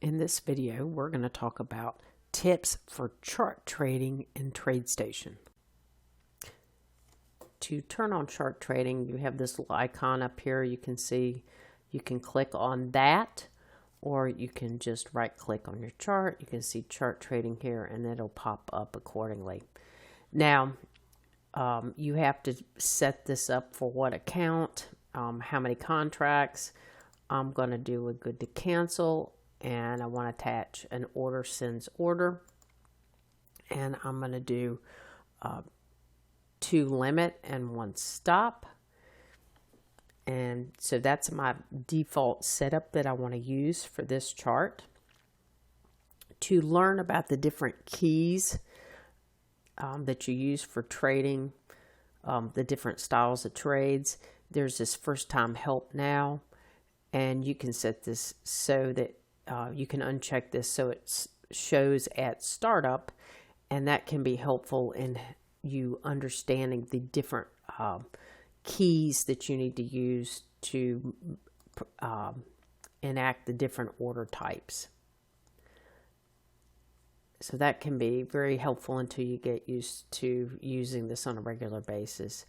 In this video, we're going to talk about tips for chart trading in TradeStation. To turn on chart trading, you have this little icon up here. You can see, you can click on that, or you can just right click on your chart. You can see chart trading here and it'll pop up accordingly. Now, you have to set this up for what account, how many contracts. I'm going to do a good to cancel, and I want to attach an order sends order, and I'm going to do 2 limit and 1 stop. And so that's my default setup that I want to use for this chart. To learn about the different keys that you use for trading, the different styles of trades, there's this first time help now, and you can set this so that you can uncheck this so it shows at startup, and that can be helpful in you understanding the different keys that you need to use to enact the different order types. So that can be very helpful until you get used to using this on a regular basis.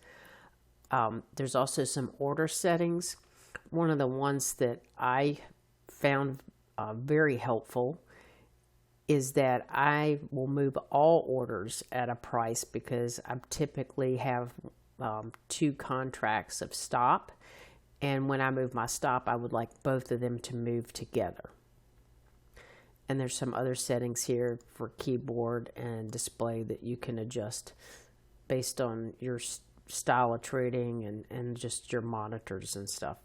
There's also some order settings. One of the ones that I found very helpful is that I will move all orders at a price, because I typically have 2 contracts of stop, and when I move my stop, I would like both of them to move together. And there's some other settings here for keyboard and display that you can adjust based on your style of trading and just your monitors and stuff.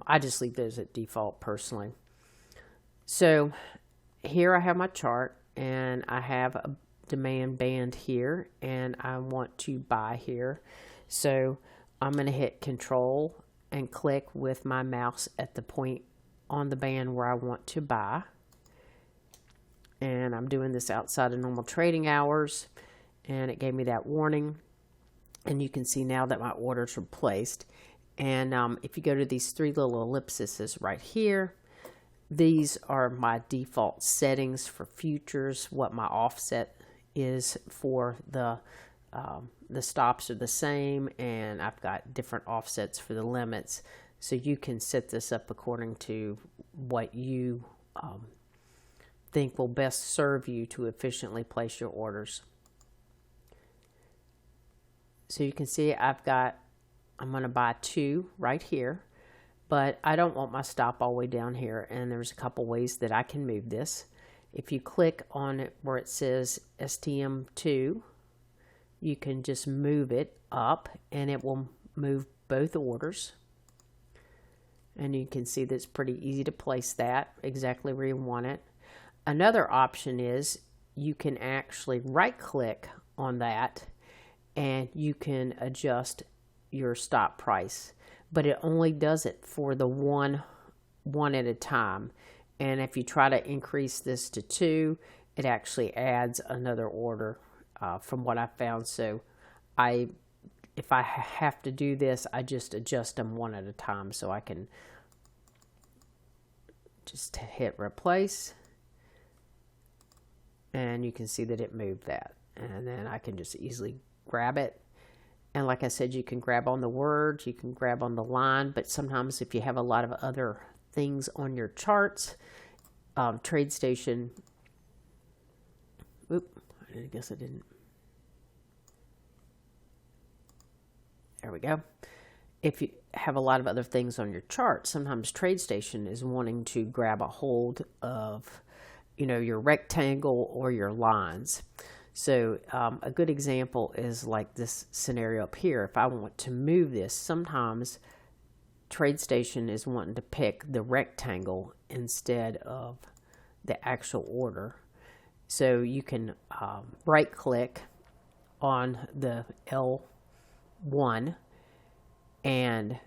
I just leave those at default personally. So here I have my chart, and I have a demand band here, and I want to buy here. So I'm going to hit Control and click with my mouse at the point on the band where I want to buy. And I'm doing this outside of normal trading hours, and it gave me that warning. And you can see now that my orders are placed. And if you go to these 3 little ellipses right here, these are my default settings for futures. What my offset is for the stops are the same, and I've got different offsets for the limits. So you can set this up according to what you think will best serve you to efficiently place your orders. So you can see I'm going to buy 2 right here, but I don't want my stop all the way down here, and there's a couple ways that I can move this. If you click on it where it says STM2, you can just move it up, and it will move both orders. And you can see that it's pretty easy to place that exactly where you want it. Another option is you can actually right click on that, and you can adjust your stop price, but it only does it for the one at a time. And if you try to increase this to 2, it actually adds another order from what I found. So if I have to do this, I just adjust them one at a time. So I can just hit replace, and you can see that it moved that. And then I can just easily grab it. And like I said, you can grab on the words, you can grab on the line, but sometimes if you have a lot of other things on your charts, TradeStation, I guess I didn't. There we go. If you have a lot of other things on your chart, sometimes TradeStation is wanting to grab a hold of, your rectangle or your lines. So a good example is like this scenario up here. If I want to move this, sometimes TradeStation is wanting to pick the rectangle instead of the actual order. So you can right click on the L1 and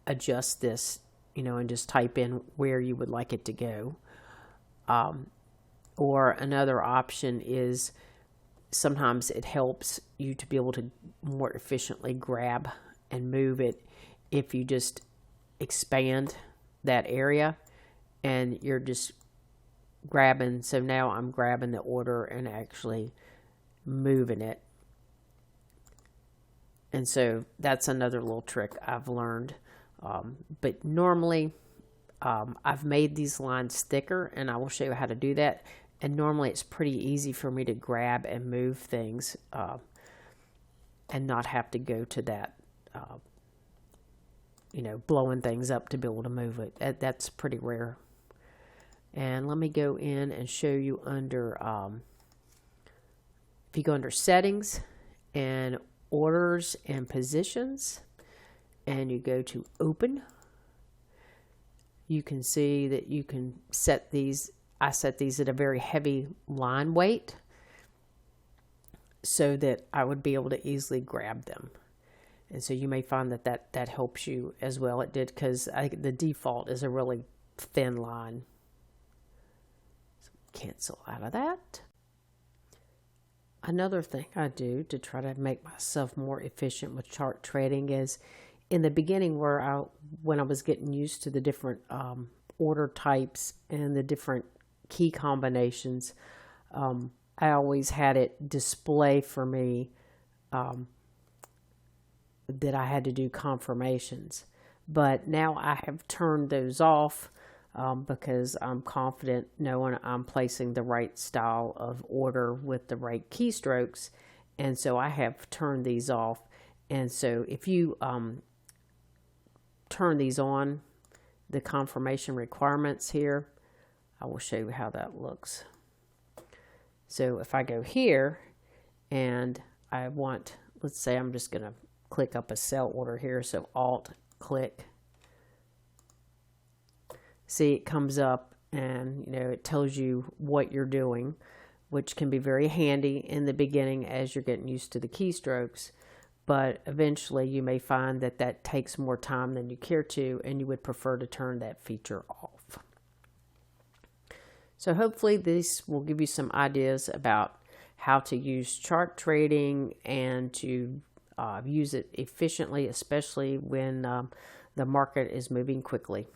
adjust this, and just type in where you would like it to go. Or another option is, sometimes it helps you to be able to more efficiently grab and move it if you just expand that area and you're just grabbing. So now I'm grabbing the order and actually moving it. And so that's another little trick I've learned. But normally I've made these lines thicker, and I will show you how to do that. And normally it's pretty easy for me to grab and move things and not have to go to that, blowing things up to be able to move it. That's pretty rare. And let me go in and show you under, if you go under settings and orders and positions, and you go to open, you can see that you can set these. I set these at a very heavy line weight so that I would be able to easily grab them. And so you may find that helps you as well. It did, because the default is a really thin line. So cancel out of that. Another thing I do to try to make myself more efficient with chart trading is, in the beginning, when I was getting used to the different order types and the different key combinations, I always had it display for me that I had to do confirmations. But now I have turned those off because I'm confident knowing I'm placing the right style of order with the right keystrokes. And so I have turned these off. And so if you turn these on, the confirmation requirements here, I will show you how that looks. So if I go here and I want, let's say I'm just going to click up a sell order here. So Alt click. See, it comes up and it tells you what you're doing, which can be very handy in the beginning as you're getting used to the keystrokes. But eventually you may find that takes more time than you care to, and you would prefer to turn that feature off. So hopefully this will give you some ideas about how to use chart trading and to use it efficiently, especially when the market is moving quickly.